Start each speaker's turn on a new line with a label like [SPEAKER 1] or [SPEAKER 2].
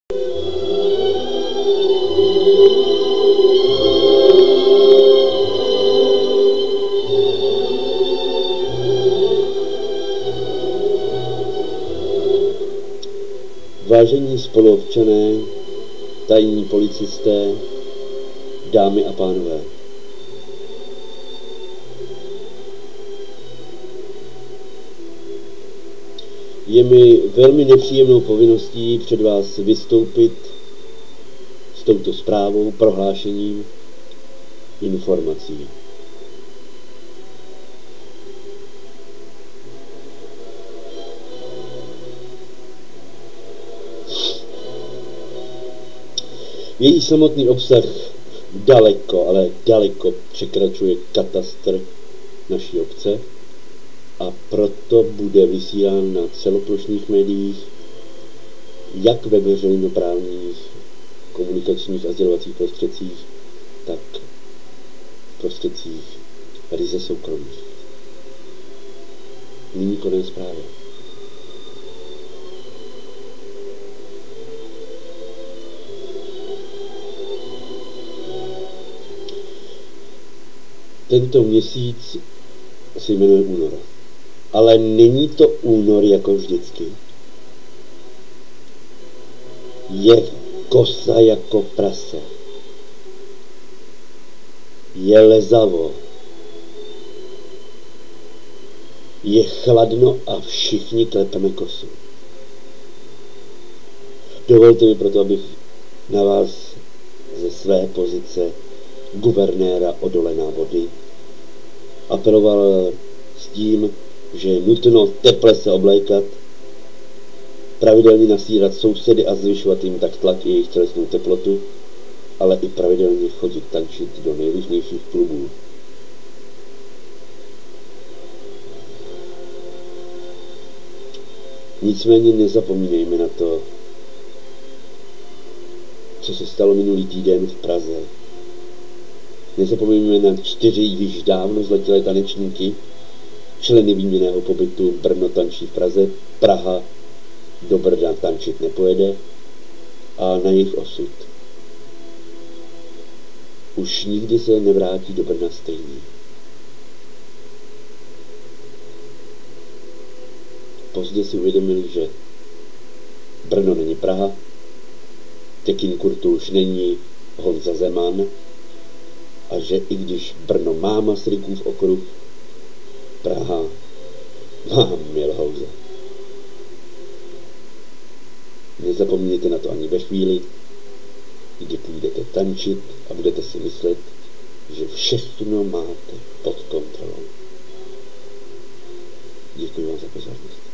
[SPEAKER 1] Vážení spoluobčané, tajní policisté, dámy a pánové. Je mi velmi nepříjemnou povinností před vás vystoupit s touto zprávou, prohlášením, informací. Její samotný obsah daleko, ale daleko překračuje katastr naší obce a proto bude vysílán na celoplošných médiích, jak ve veřejnoprávních komunikačních a sdělovacích prostředcích, tak v prostředcích ryze soukromých. Nyní konec zprávy. Tento měsíc se jmenuje únor. Ale není to únor jako vždycky. Je kosa jako prase. Je lezavo. Je chladno a všichni klepeme kosu. Dovolte mi proto, abych na vás ze své pozice guvernéra Odolená vody apeloval s tím, že je nutno teple se oblékat, pravidelně nasírat sousedy a zvyšovat jim tak tlak i jejich tělesnou teplotu, ale i pravidelně chodit tančit do nejrůznějších klubů. Nicméně nezapomínejme na to, co se stalo minulý týden v Praze. Nezapomeňme na 4 již dávno zletilé tanečníky, členy výměnného pobytu Brno tančí v Praze, Praha do Brna tančit nepojede a na jejich osud. Už nikdy se nevrátí do Brna stejný. Pozdě si uvědomili, že Brno není Praha, Tekin Kurtu už není Honza Zeman a že i když Brno má Masarykův okruh, Praha má Milhauze. Nezapomnějte na to ani ve chvíli, kdy půjdete tančit a budete si myslet, že všechno máte pod kontrolou. Děkuji vám za pozornost.